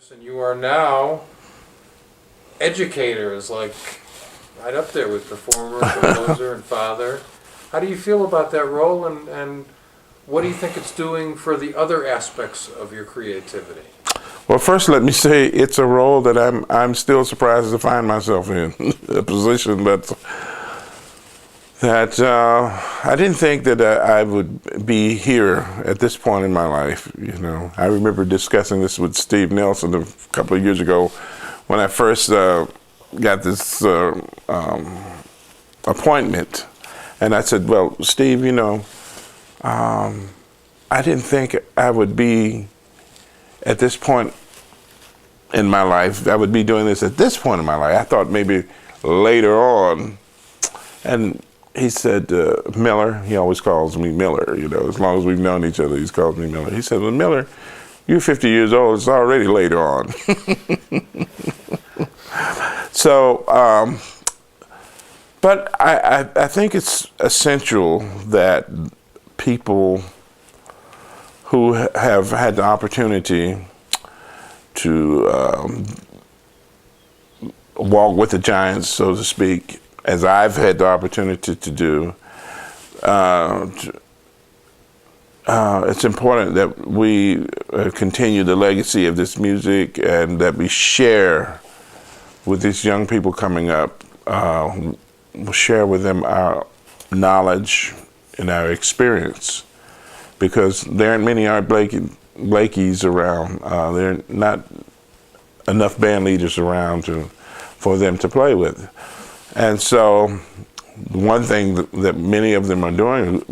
And you are now Educator, is like right up there with performer, composer, and father. How do you feel about that role, and what do you think it's doing for the other aspects of your creativity? Well, first let me say it's a role that I'm still surprised to find myself in, a position that I didn't think that I would be here at this point in my life. You know, I remember discussing this with Steve Nelson a couple of years ago when I first got this appointment, and I said, "Well, Steve, you know, I didn't think I would be at this point in my life. I would be doing this at this point in my life. I thought maybe later on." And he said, Miller, he always calls me Miller, you know, as long as we've known each other, he's called me Miller. He said, "Well, Miller, you're 50 years old, it's already later on." So, but I think it's essential that people who have had the opportunity to walk with the giants, so to speak, as I've had the opportunity to do, it's important that we continue the legacy of this music and that we share with these young people coming up. We'll share with them our knowledge and our experience, because there aren't many Art Blakeys around. There are not enough band leaders around for them to play with. And so one thing that many of them are doing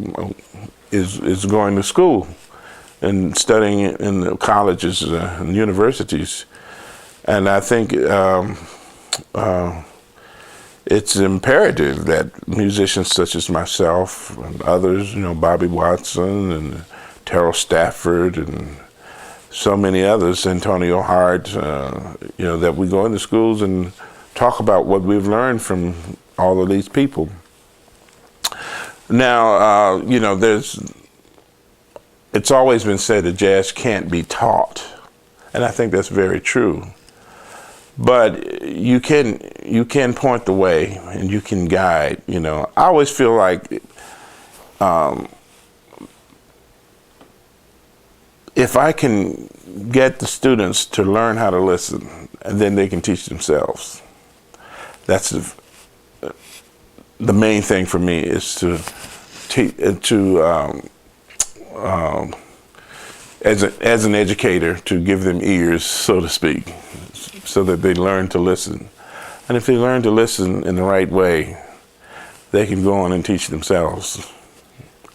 is going to school and studying in the colleges and universities. And I think it's imperative that musicians such as myself and others, you know, Bobby Watson and Terrell Stafford and so many others, Antonio Hart, you know, that we go into schools and talk about what we've learned from all of these people. Now, you know, it's always been said that jazz can't be taught, and I think that's very true. But you can point the way and you can guide. You know, I always feel like if I can get the students to learn how to listen, and then they can teach themselves. That's the main thing for me, is to as an educator, to give them ears, so to speak, so that they learn to listen. And if they learn to listen in the right way, they can go on and teach themselves.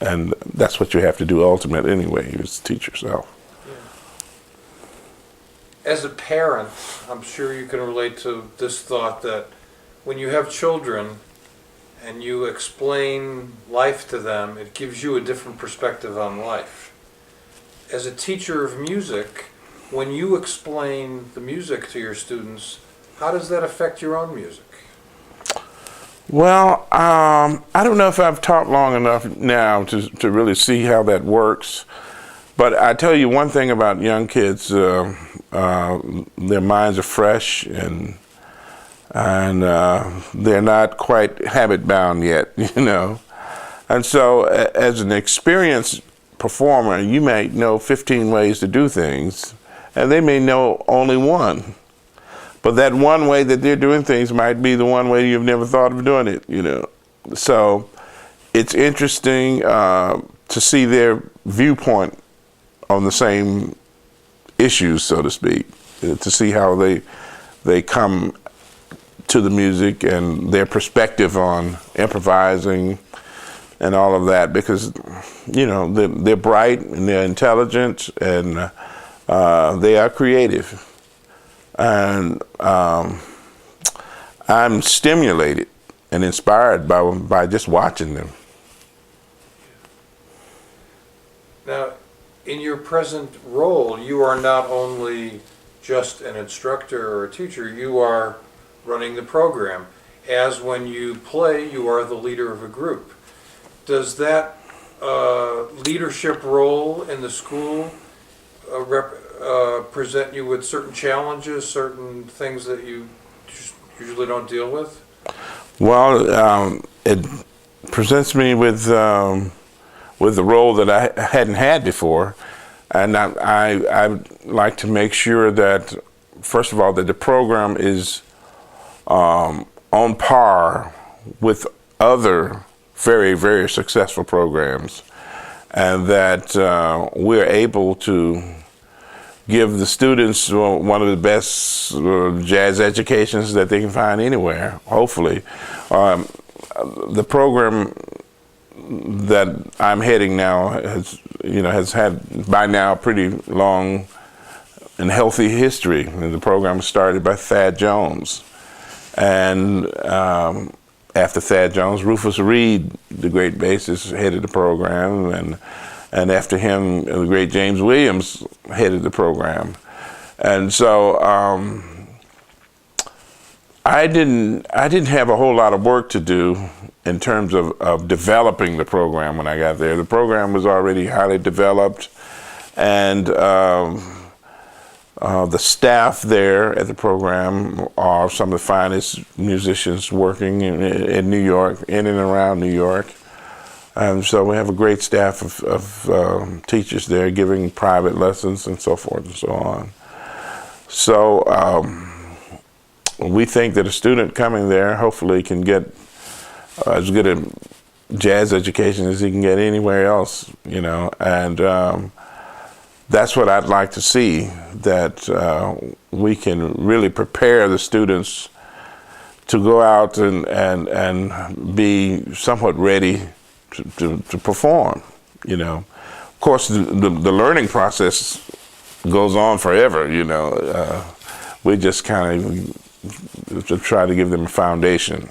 And that's what you have to do ultimately anyway, is teach yourself. As a parent, I'm sure you can relate to this thought that when you have children and you explain life to them, it gives you a different perspective on life. As a teacher of music, when you explain the music to your students, how does that affect your own music? Well, I don't know if I've taught long enough now to really see how that works. But I tell you one thing about young kids, their minds are fresh and they're not quite habit bound yet, you know. And so as an experienced performer, you may know 15 ways to do things, and they may know only one. But that one way that they're doing things might be the one way you've never thought of doing it, you know. So it's interesting to see their viewpoint on the same issues, so to speak, to see how they come to the music and their perspective on improvising and all of that, because, you know, they're bright and they're intelligent and they are creative. And I'm stimulated and inspired by just watching them. Now, in your present role, you are not only just an instructor or a teacher, you are running the program. As when you play, you are the leader of a group. Does that leadership role in the school present you with certain challenges, certain things that you just usually don't deal with? Well, it presents me with the role that I hadn't had before, and I like to make sure that, first of all, that the program is on par with other very, very successful programs, and that we're able to give the students one of the best jazz educations that they can find anywhere, hopefully. The program that I'm heading now has had by now a pretty long and healthy history. And the program was started by Thad Jones. And after Thad Jones, Rufus Reed, the great bassist, headed the program, and after him, the great James Williams headed the program. And so I didn't have a whole lot of work to do in terms of developing the program when I got there. The program was already highly developed, and the staff there at the program are some of the finest musicians working in New York, in and around New York. And so we have a great staff of teachers there giving private lessons and so forth and so on. So we think that a student coming there hopefully can get as good a jazz education as he can get anywhere else, and that's what I'd like to see, that we can really prepare the students to go out and be somewhat ready to perform, Of course, the learning process goes on forever, we just kind of try to give them a foundation.